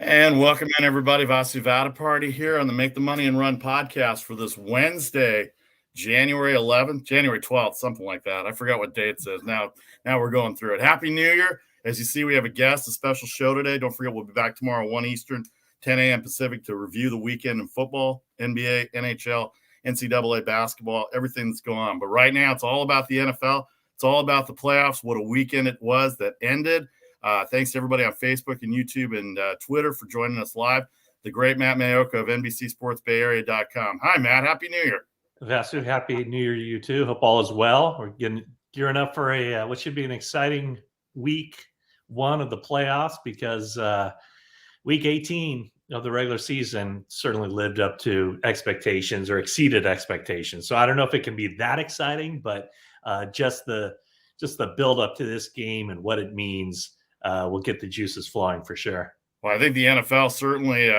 And welcome in, everybody. Vasu Vada Party here on the Make the Money and Run podcast for this Wednesday, January 11th, January 12th, something like that. I forgot what day it says. Now we're going through it. Happy New Year. As you see, we have a guest, a special show today. Don't forget, we'll be back tomorrow, 1 Eastern, 10 a.m. Pacific, to review the weekend in football, NBA, NHL, NCAA basketball, everything that's going on. But right now, it's all about the NFL. It's all about the playoffs. What a weekend it was that ended. Thanks to everybody on Facebook and YouTube and Twitter for joining us live. The great Matt Maiocco of NBCSportsBayArea.com. Hi, Matt. Happy New Year. Vasu, Happy New Year to you too. Hope all is well. We're gearing up for what should be an exciting week one of the playoffs because week 18 of the regular season certainly lived up to expectations or exceeded expectations. So I don't know if it can be that exciting, but just the build up to this game and what it means will get the juices flowing for sure. Well, I think the NFL certainly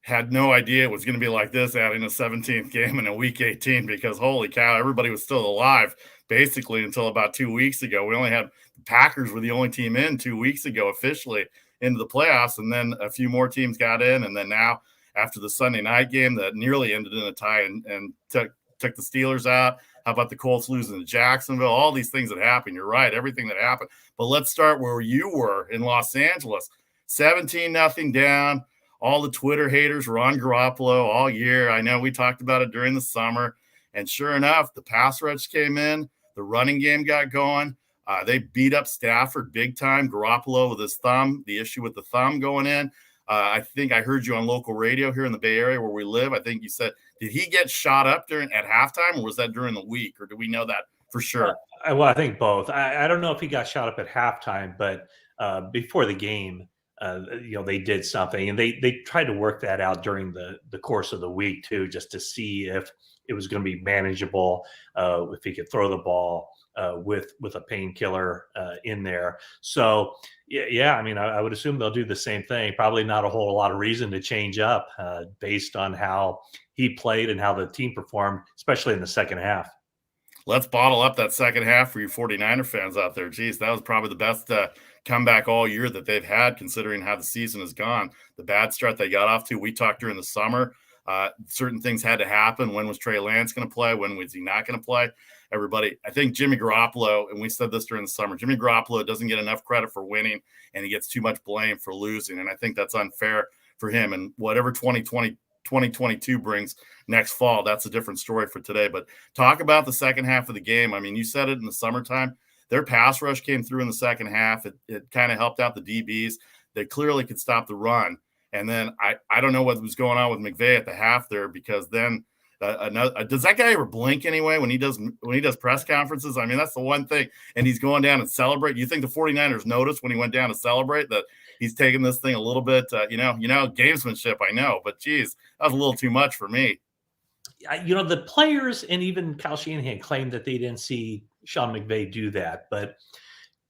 had no idea it was going to be like this, adding a 17th game in a week 18, because holy cow, everybody was still alive basically until about 2 weeks ago. We only had the Packers were the only team in 2 weeks ago officially into the playoffs, and then a few more teams got in, and then now after the Sunday night game that nearly ended in a tie and took the Steelers out. How about the Colts losing to Jacksonville? All these things that happened. You're right, everything that happened. But let's start where you were in Los Angeles. 17-0 down. All the Twitter haters were on Garoppolo all year. I know we talked about it during the summer. And sure enough, the pass rush came in. The running game got going. They beat up Stafford big time. Garoppolo with his thumb, the issue with the thumb going in. I think I heard you on local radio here in the Bay Area where we live. I think you said, did he get shot up at halftime, or was that during the week, or do we know that for sure? Well, I think both. I don't know if he got shot up at halftime, but before the game, they did something, and they tried to work that out during the course of the week too, just to see if it was going to be manageable, if he could throw the ball with a painkiller in there. So yeah, I mean, I would assume they'll do the same thing. Probably not a whole lot of reason to change up based on how he played and how the team performed, especially in the second half. Let's bottle up that second half for you 49er fans out there. Geez, that was probably the best comeback all year that they've had, considering how the season has gone. The bad start they got off to, we talked during the summer. Certain things had to happen. When was Trey Lance going to play? When was he not going to play? Everybody, I think Jimmy Garoppolo, and we said this during the summer, Jimmy Garoppolo doesn't get enough credit for winning, and he gets too much blame for losing. And I think that's unfair for him. And whatever 2022 brings next fall, that's a different story for today. But talk about the second half of the game. I mean, you said it in the summertime. Their pass rush came through in the second half. It kind of helped out the DBs. They clearly could stop the run. And then I don't know what was going on with McVay at the half there, because then does that guy ever blink anyway when he does press conferences? I mean, that's the one thing. And he's going down and celebrate. You think the 49ers noticed when he went down to celebrate that he's taking this thing a little bit, gamesmanship, I know, but geez, that was a little too much for me. The players and even Kyle Shanahan claimed that they didn't see Sean McVay do that, but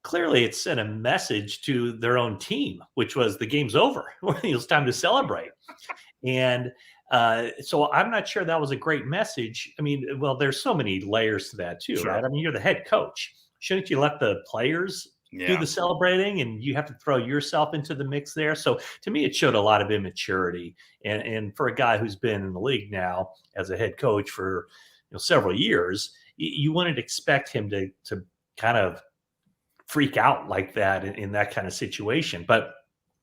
clearly it sent a message to their own team, which was the game's over. It was time to celebrate. And so I'm not sure that was a great message. I mean, well, there's so many layers to that too, Sure. right? I mean, you're the head coach. Shouldn't you let the players do the celebrating, and you have to throw yourself into the mix there? So to me, it showed a lot of immaturity. And for a guy who's been in the league now as a head coach for several years, you wouldn't expect him to kind of freak out like that in that kind of situation. But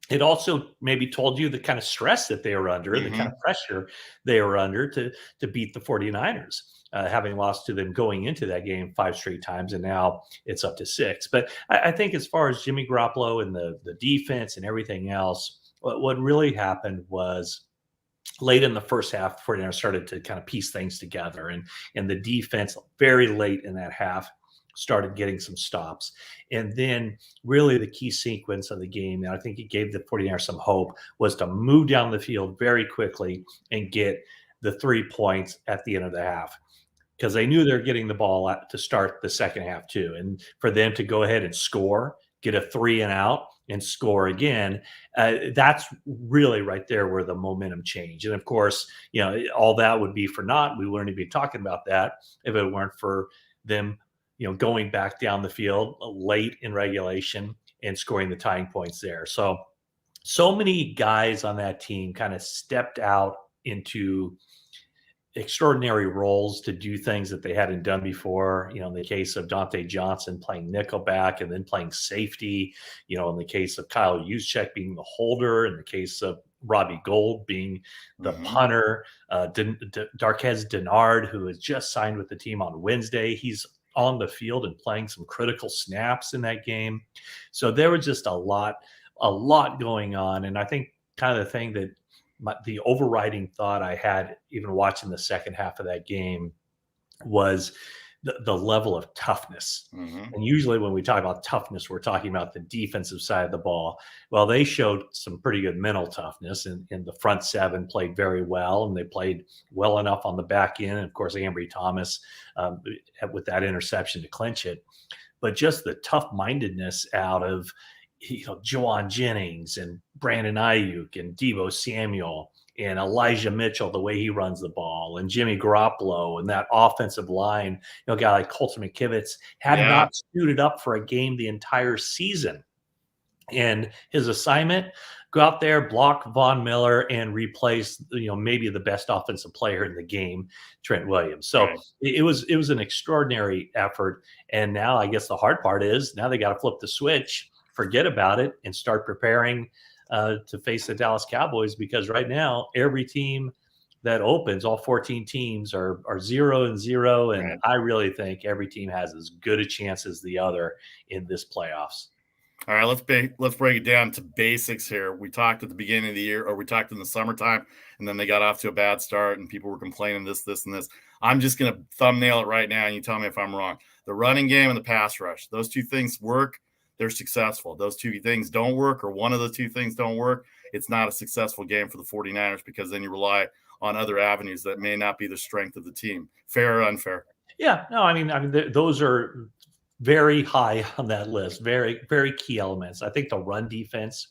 it also maybe told you the kind of stress that they were under, the kind of pressure they were under to beat the 49ers, having lost to them going into that game 5 straight times, and now it's up to 6. But I think as far as Jimmy Garoppolo and the defense and everything else, what really happened was late in the first half, the 49ers started to kind of piece things together, and the defense very late in that half started getting some stops. And then really the key sequence of the game, and I think it gave the 49ers some hope, was to move down the field very quickly and get the 3 points at the end of the half, because they knew they're getting the ball to start the second half too. And for them to go ahead and score, get a 3 and out and score again, that's really right there where the momentum changed. And of course, all that would be for naught. We wouldn't be talking about that if it weren't for them going back down the field late in regulation and scoring the tying points there. So so many guys on that team kind of stepped out into extraordinary roles to do things that they hadn't done before. In the case of Dante Johnson playing nickelback and then playing safety, in the case of Kyle Juszczyk being the holder, in the case of Robbie Gould being the punter, Darquez Denard, who has just signed with the team on Wednesday, he's on the field and playing some critical snaps in that game. So there was just a lot going on. And I think kind of the thing that the overriding thought I had, even watching the second half of that game, was the level of toughness. And usually when we talk about toughness, we're talking about the defensive side of the ball. Well, they showed some pretty good mental toughness, and the front seven played very well, and they played well enough on the back end. And of course, Ambry Thomas with that interception to clinch it. But just the tough-mindedness out of Juwan Jennings and Brandon Ayuk and Deebo Samuel and Elijah Mitchell, the way he runs the ball, and Jimmy Garoppolo and that offensive line. A guy like Colton McKivitz had not suited up for a game the entire season. And his assignment, go out there, block Von Miller, and replace, maybe the best offensive player in the game, Trent Williams. So it was an extraordinary effort. And now I guess the hard part is now they got to flip the switch, forget about it, and start preparing to face the Dallas Cowboys, because right now every team that opens, all 14 teams are 0-0, and I really think every team has as good a chance as the other in this playoffs. All right, let's break it down to basics here. We talked at the beginning of the year, or we talked in the summertime, and then they got off to a bad start, and people were complaining this, and this. I'm just going to thumbnail it right now, and you tell me if I'm wrong. The running game and the pass rush, those two things work. They're successful. Those two things don't work, or one of the two things don't work, it's not a successful game for the 49ers, because then you rely on other avenues that may not be the strength of the team. Fair or unfair? Yeah, no, I mean, those are very high on that list. Very, very key elements. I think the run defense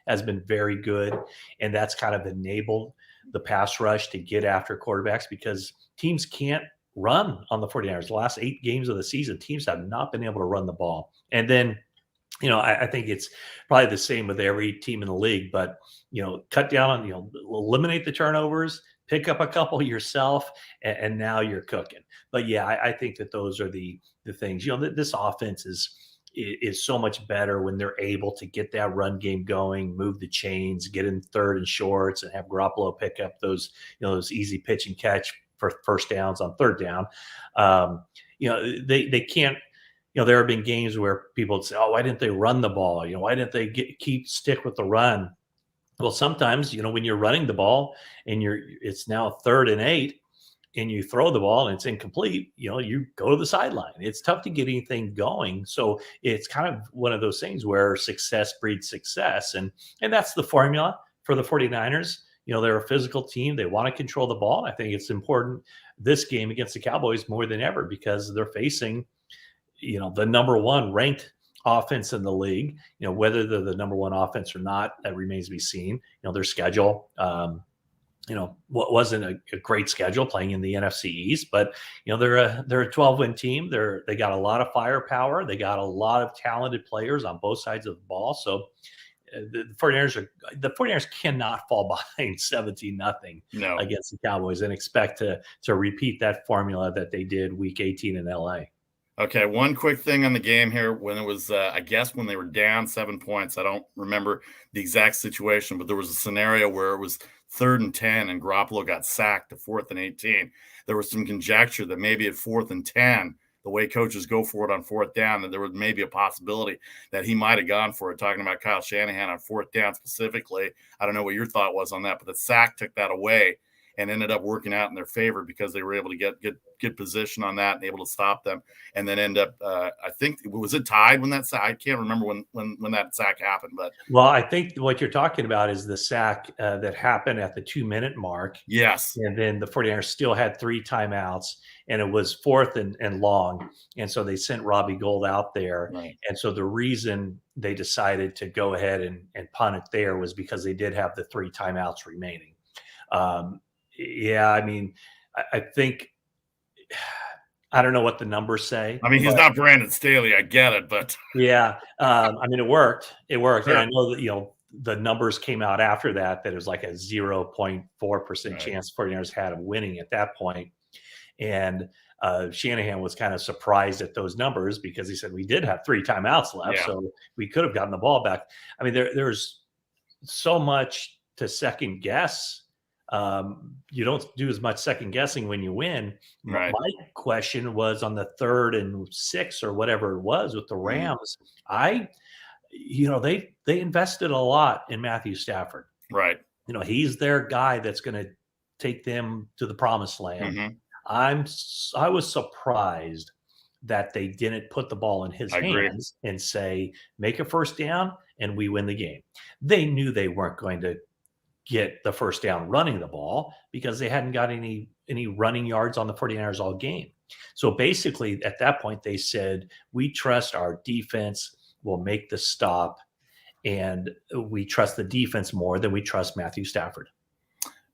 has been very good, and that's kind of enabled the pass rush to get after quarterbacks, because teams can't run on the 49ers. The last 8 games of the season, teams have not been able to run the ball. And then, I think it's probably the same with every team in the league, but, cut down on, eliminate the turnovers, pick up a couple yourself, and now you're cooking. But yeah, I think that those are the things. This offense is so much better when they're able to get that run game going, move the chains, get in third and shorts, and have Garoppolo pick up those easy pitch and catch for first downs on third down. They can't. There have been games where people would say, "Oh, why didn't they run the ball? Why didn't they stick with the run?" Well, sometimes, when you're running the ball and it's now 3rd and 8, and you throw the ball and it's incomplete, you go to the sideline. It's tough to get anything going. So it's kind of one of those things where success breeds success. And that's the formula for the 49ers. They're a physical team. They want to control the ball. I think it's important this game against the Cowboys more than ever, because they're facing, the number 1 ranked offense in the league. Whether they're the number 1 offense or not, that remains to be seen. Their schedule, what wasn't a great schedule, playing in the NFC East, but they're a 12-win team. They got a lot of firepower. They got a lot of talented players on both sides of the ball. So the 49ers cannot fall behind 17-0 against the Cowboys and expect to repeat that formula that they did Week 18 in LA. Okay, one quick thing on the game here. When it was, I guess when they were down 7 points, I don't remember the exact situation, but there was a scenario where it was 3rd and 10 and Garoppolo got sacked to 4th and 18. There was some conjecture that maybe at 4th and 10, the way coaches go for it on 4th down, that there was maybe a possibility that he might have gone for it, talking about Kyle Shanahan on 4th down specifically. I don't know what your thought was on that, but the sack took that away and ended up working out in their favor, because they were able to get position on that and able to stop them, and then end up, I think, was it tied when that sack? I can't remember when that sack happened, but well, I think what you're talking about is the sack that happened at the 2-minute mark. Yes, and then the 49ers still had 3 timeouts, and it was 4th and long, and so they sent Robbie Gould out there, and so the reason they decided to go ahead and punt it there was because they did have the 3 timeouts remaining. Yeah, I mean, I think, I don't know what the numbers say. I mean, he's not Brandon Staley. I get it, but yeah, I mean, it worked. Sure. And I know that, the numbers came out after that it was like a 0.4% Right. chance 49ers had of winning at that point. And Shanahan was kind of surprised at those numbers because he said we did have 3 timeouts left, Yeah. so we could have gotten the ball back. I mean, there's so much to second guess. You don't do as much second guessing when you win. Right. My question was on the 3rd and 6 or whatever it was with the Rams. They invested a lot in Matthew Stafford. Right. He's their guy that's going to take them to the promised land. Mm-hmm. I was surprised that they didn't put the ball in his hands and say, make a first down and we win the game. They knew they weren't going to get the first down running the ball because they hadn't got any running yards on the 49ers all game. So basically at that point they said, we trust our defense will make the stop, and we trust the defense more than we trust Matthew Stafford.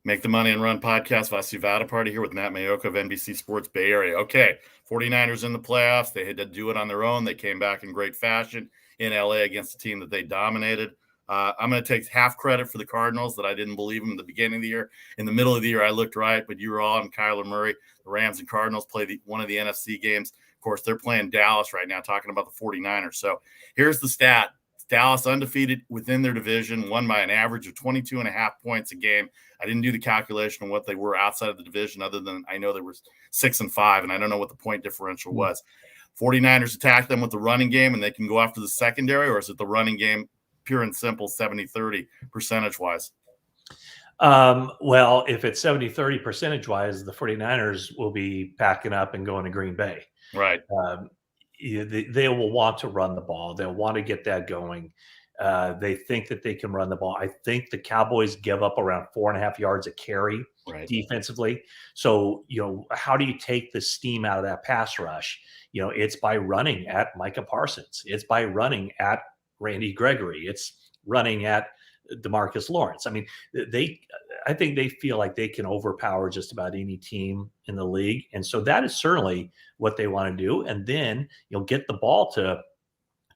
Make the Money and Run podcast. Vasu Party here with Matt Maiocco of NBC Sports Bay Area. Okay, 49ers in the playoffs. They had to do it on their own. They came back in great fashion in LA against a team that they dominated. I'm going to take half credit for the Cardinals that I didn't believe them in the beginning of the year. In the middle of the year, I looked right, but you were all on Kyler Murray. The Rams and Cardinals play one of the NFC games. Of course, they're playing Dallas right now, talking about the 49ers. So here's the stat. Dallas undefeated within their division, won by an average of 22.5 points a game. I didn't do the calculation on what they were outside of the division, other than I know they were 6-5, and I don't know what the point differential was. 49ers attack them with the running game, and they can go after the secondary, or is it the running game, pure and simple, 70-30 percentage-wise? Well, if it's 70-30 percentage-wise, the 49ers will be packing up and going to Green Bay. Right. They will want to run the ball. They'll want to get that going. They think that they can run the ball. I think the Cowboys give up around 4.5 yards a carry defensively. So, how do you take the steam out of that pass rush? It's by running at Micah Parsons. It's by running at Randy Gregory. It's running at DeMarcus Lawrence. I mean, I think they feel like they can overpower just about any team in the league. And so that is certainly what they want to do. And then you'll get the ball to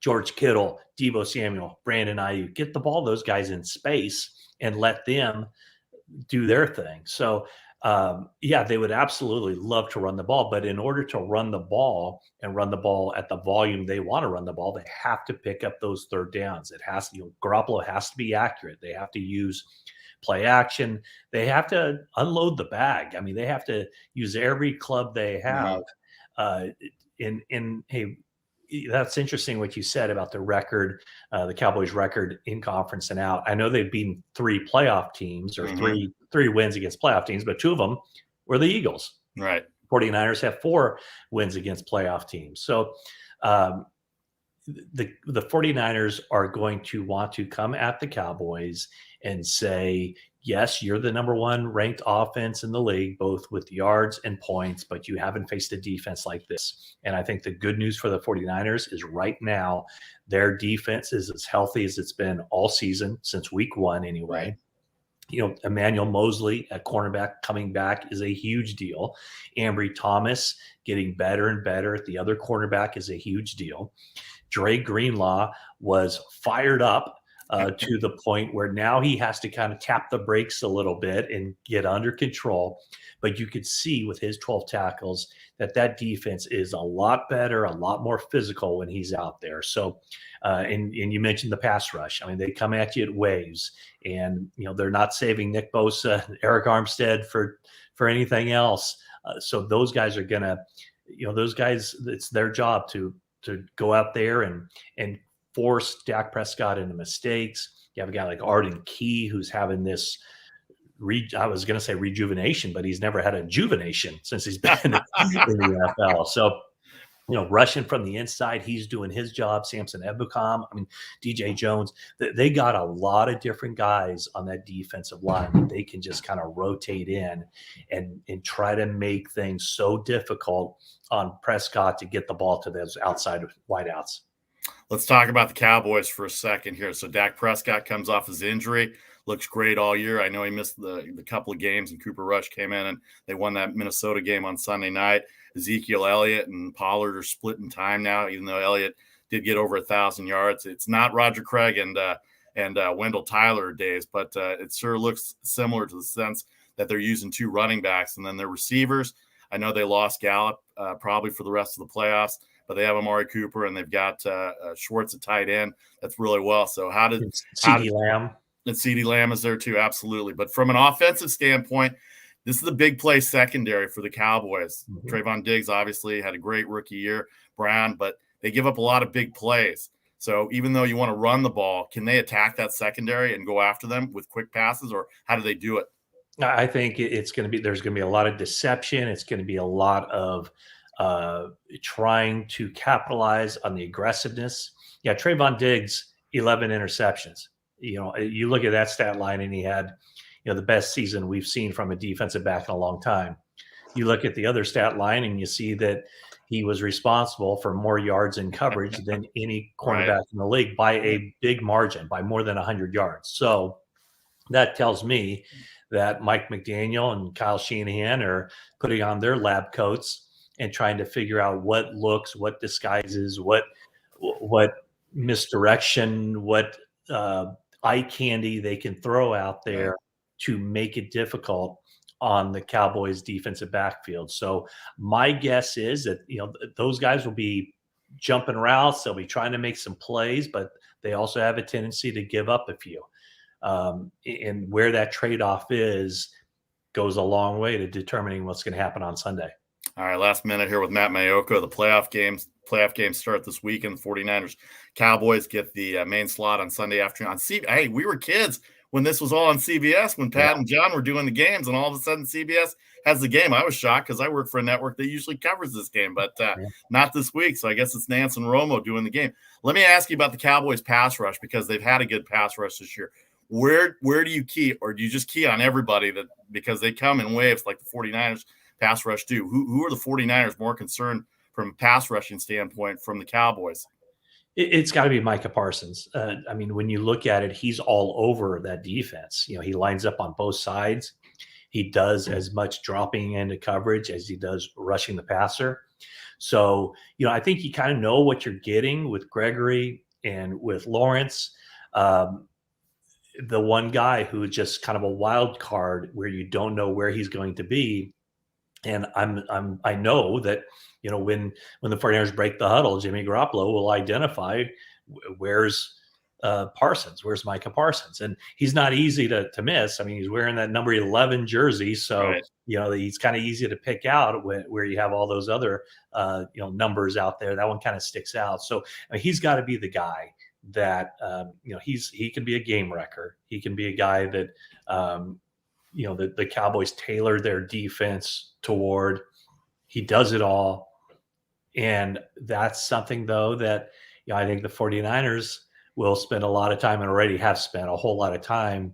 George Kittle, Deebo Samuel, Brandon Ayuk, get the ball, those guys in space and let them do their thing. So, they would absolutely love to run the ball, but in order to run the ball and run the ball at the volume they want to run the ball, they have to pick up those third downs. It has to, Garoppolo has to be accurate. They have to use play action. They have to unload the bag. I mean, they have to use every club they have. Hey, that's interesting what you said about the record, the Cowboys record in conference and out. I know they've beaten 3 playoff teams or three wins against playoff teams, but 2 of them were the Eagles. Right. 49ers have 4 wins against playoff teams. So the 49ers are going to want to come at the Cowboys and say, yes, you're the number 1 ranked offense in the league, both with yards and points, but you haven't faced a defense like this. And I think the good news for the 49ers is right now, their defense is as healthy as it's been all season, since week 1 anyway. Emmanuel Mosley at cornerback coming back is a huge deal. Ambry Thomas getting better and better at the other cornerback is a huge deal. Dre Greenlaw was fired up to the point where now he has to kind of tap the brakes a little bit and get under control. But you could see with his 12 tackles that defense is a lot better, a lot more physical when he's out there. So, and you mentioned the pass rush. I mean, they come at you at waves, and they're not saving Nick Bosa and Eric Armstead for anything else. So those guys are gonna, those guys, it's their job to go out there and force Dak Prescott into mistakes. You have a guy like Arden Key who's having this, I was going to say rejuvenation, but he's never had a juvenation since he's been in the NFL. So, rushing from the inside, he's doing his job. Samson Ebukam, DJ Jones, they got a lot of different guys on that defensive line that they can just kind of rotate in and try to make things so difficult on Prescott to get the ball to those outside wideouts. Let's talk about the Cowboys for a second here. So Dak Prescott comes off his injury, looks great all year. I know he missed the couple of games, and Cooper Rush came in and they won that Minnesota game on Sunday night. Ezekiel Elliott and Pollard are splitting time now, even though Elliott did get over 1,000 yards. It's not Roger Craig and and Wendell Tyler days, but it sure looks similar to the sense that they're using 2 running backs. And then their receivers, I know they lost Gallup probably for the rest of the playoffs, but they have Amari Cooper and they've got Schwartz at tight end. That's really well. So CeeDee Lamb. And CeeDee Lamb is there too, absolutely. But from an offensive standpoint, this is the big play secondary for the Cowboys. Mm-hmm. Trayvon Diggs obviously had a great rookie year, Brown, but they give up a lot of big plays. So even though you want to run the ball, can they attack that secondary and go after them with quick passes, or how do they do it? I think there's going to be a lot of deception. It's going to be a lot of trying to capitalize on the aggressiveness. Yeah, Trayvon Diggs, 11 interceptions. You look at that stat line, and he had, the best season we've seen from a defensive back in a long time. You look at the other stat line, and you see that he was responsible for more yards in coverage than any cornerback in the league by a big margin, by more than 100 yards. So that tells me that Mike McDaniel and Kyle Shanahan are putting on their lab coats and trying to figure out what looks, what disguises, what misdirection, what eye candy they can throw out there to make it difficult on the Cowboys defensive backfield. So my guess is that, those guys will be jumping routes. They'll be trying to make some plays, but they also have a tendency to give up a few. And where that trade-off is goes a long way to determining what's going to happen on Sunday. All right, last minute here with Matt Maiocco. The playoff games start this weekend. The 49ers Cowboys get the main slot on Sunday afternoon. Hey, we were kids when this was all on CBS, when Pat and John were doing the games, and all of a sudden CBS has the game. I was shocked because I work for a network that usually covers this game, but not this week. So I guess it's Nance and Romo doing the game. Let me ask you about the Cowboys pass rush, because they've had a good pass rush this year. Where do you key, or do you just key on everybody because they come in waves like the 49ers pass rush do? Who are the 49ers more concerned from a pass rushing standpoint from the Cowboys? It's got to be Micah Parsons. When you look at it, he's all over that defense. He lines up on both sides. He does as much dropping into coverage as he does rushing the passer. So, I think you kind of know what you're getting with Gregory and with Lawrence. The one guy who is just kind of a wild card where you don't know where he's going to be. And I know that, when the 49ers break the huddle, Jimmy Garoppolo will identify where's Parsons, where's Micah Parsons. And he's not easy to miss. He's wearing that number 11 jersey. So, he's kind of easy to pick out where you have all those other, numbers out there. That one kind of sticks out. So he's got to be the guy that, he can be a game wrecker. He can be a guy that, the Cowboys tailor their defense toward. He does it all. And that's something, though, that I think the 49ers will spend a lot of time, and already have spent a whole lot of time,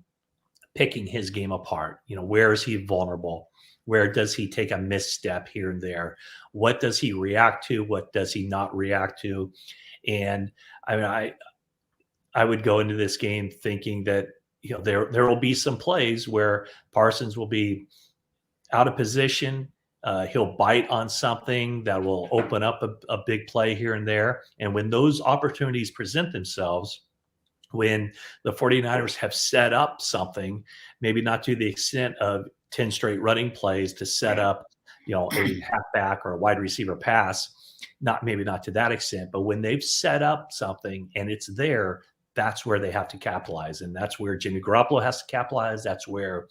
picking his game apart. Where is he vulnerable? Where does he take a misstep here and there? What does he react to? What does he not react to? And I would go into this game thinking that there will be some plays where Parsons will be out of position. He'll bite on something that will open up a big play here and there. And when those opportunities present themselves, when the 49ers have set up something, maybe not to the extent of 10 straight running plays to set up, a halfback or a wide receiver pass, not to that extent, but when they've set up something and it's there, that's where they have to capitalize. And that's where Jimmy Garoppolo has to capitalize. That's where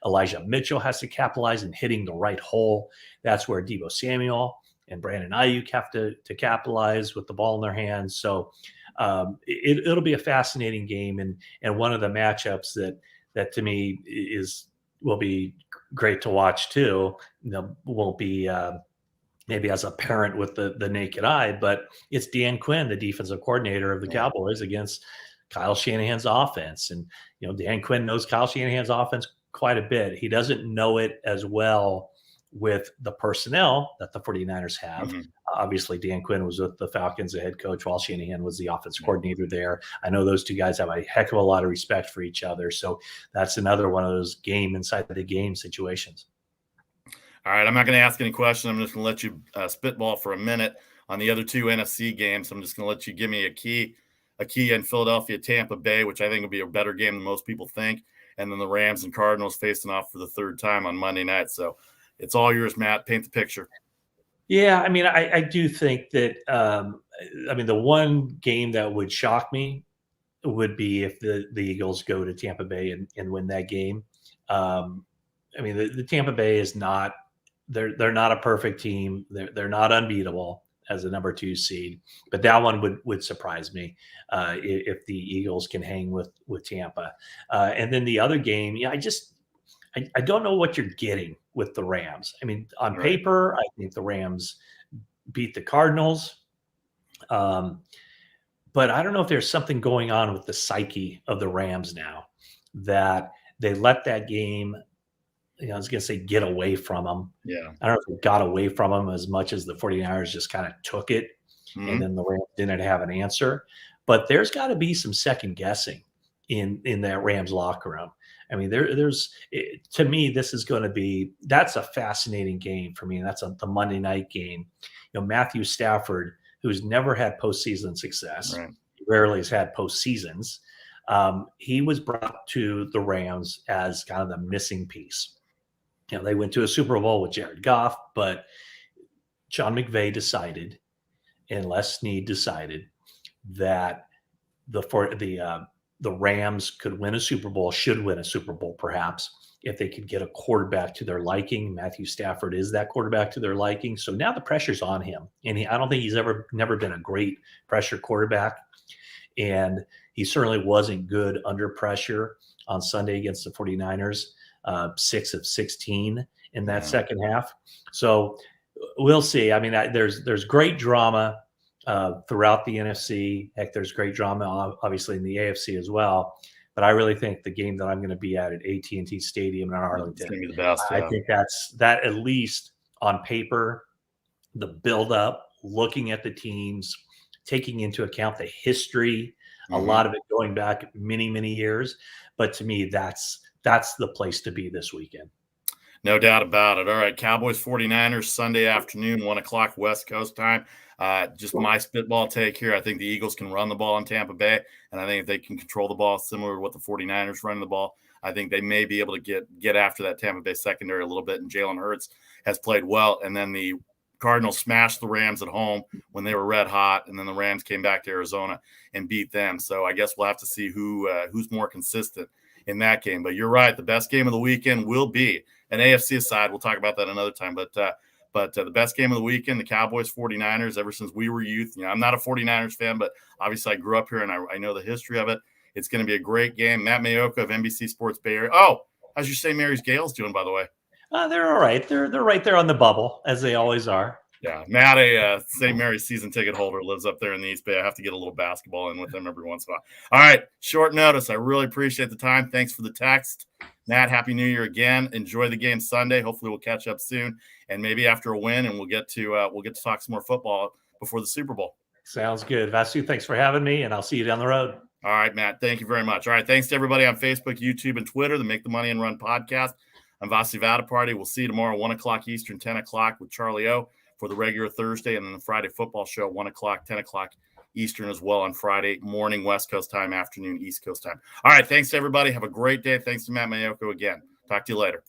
Elijah Mitchell has to capitalize in hitting the right hole. That's where Deebo Samuel and Brandon Ayuk have to capitalize with the ball in their hands. So it'll be a fascinating game, and one of the matchups that to me will be great to watch too. Won't be maybe as apparent with the naked eye, but it's Dan Quinn, the defensive coordinator of the Cowboys, against Kyle Shanahan's offense. And, Dan Quinn knows Kyle Shanahan's offense quite a bit. He doesn't know it as well with the personnel that the 49ers have. Mm-hmm. Obviously, Dan Quinn was with the Falcons, the head coach, while Shanahan was the offensive coordinator there. I know those two guys have a heck of a lot of respect for each other. So that's another one of those game inside the game situations. All right, I'm not going to ask any questions. I'm just going to let you spitball for a minute on the other two NFC games. I'm just going to let you give me a key a key in Philadelphia, Tampa Bay, which I think will be a better game than most people think. And then the Rams and Cardinals facing off for the third time on Monday night. So it's all yours, Matt. Paint the picture. Yeah, I mean, I do think that the one game that would shock me would be if the Eagles go to Tampa Bay and win that game. The Tampa Bay is not they're not a perfect team. They're not unbeatable as a number 2 seed, but that one would surprise me if the Eagles can hang with Tampa. And then the other game, I don't know what you're getting with the Rams. I mean, on paper, I think the Rams beat the Cardinals. But I don't know if there's something going on with the psyche of the Rams now that they let that game, I was going to say get away from them. Yeah. I don't know if it got away from them as much as the 49ers just kind of took it. Mm-hmm. And then the Rams didn't have an answer. But there's got to be some second guessing in that Rams locker room. I mean, to me, this is going to be, that's a fascinating game for me. And that's the Monday night game. Matthew Stafford, who's never had postseason success, he rarely has had postseasons. He was brought to the Rams as kind of the missing piece. They went to a Super Bowl with Jared Goff, but Sean McVay decided, and Les Snead decided, that the Rams could win a Super Bowl, should win a Super Bowl perhaps, if they could get a quarterback to their liking. Matthew Stafford is that quarterback to their liking. So now the pressure's on him. And I don't think he's never been a great pressure quarterback. And he certainly wasn't good under pressure on Sunday against the 49ers, 6 of 16 in that second half. So we'll see. I mean, there's great drama throughout the NFC. Heck, there's great drama, obviously, in the AFC as well. But I really think the game that I'm going to be at AT&T Stadium in Arlington, it's going to be the best. I think that at least on paper, the build-up, looking at the teams, taking into account the history, a lot of it going back many, many years. But to me, that's the place to be this weekend. No doubt about it. All right, Cowboys 49ers Sunday afternoon, 1:00 West Coast time. Just my spitball take here. I think the Eagles can run the ball in Tampa Bay, and I think if they can control the ball similar to what the 49ers run the ball, I think they may be able to get after that Tampa Bay secondary a little bit, and Jalen Hurts has played well. And then the Cardinals smashed the Rams at home when they were red hot, and then the Rams came back to Arizona and beat them. So I guess we'll have to see who's more consistent in that game. But you're right, the best game of the weekend will be an AFC aside. We'll talk about that another time. But the best game of the weekend, the Cowboys 49ers, ever since we were youth. I'm not a 49ers fan, but obviously I grew up here and I know the history of it. It's going to be a great game. Matt Maiocco of NBC Sports Bay Area. Oh, how's your St. Mary's Gales doing, by the way? They're all right. They're right there on the bubble, as they always are. Yeah, Matt, a St. Mary's season ticket holder, lives up there in the East Bay. I have to get a little basketball in with him every once in a while. All right, short notice. I really appreciate the time. Thanks for the text. Matt, Happy New Year again. Enjoy the game Sunday. Hopefully we'll catch up soon, and maybe after a win, and we'll get to talk some more football before the Super Bowl. Sounds good. Vasu, thanks for having me, and I'll see you down the road. All right, Matt. Thank you very much. All right, thanks to everybody on Facebook, YouTube, and Twitter, the Make the Money and Run podcast. I'm Vasu Vadaparty. We'll see you tomorrow, 1:00 Eastern, 10:00 with Charlie O for the regular Thursday, and then the Friday football show, 1:00, 10:00 Eastern as well on Friday morning, West Coast time, afternoon, East Coast time. All right, thanks to everybody. Have a great day. Thanks to Matt Maiocco again. Talk to you later.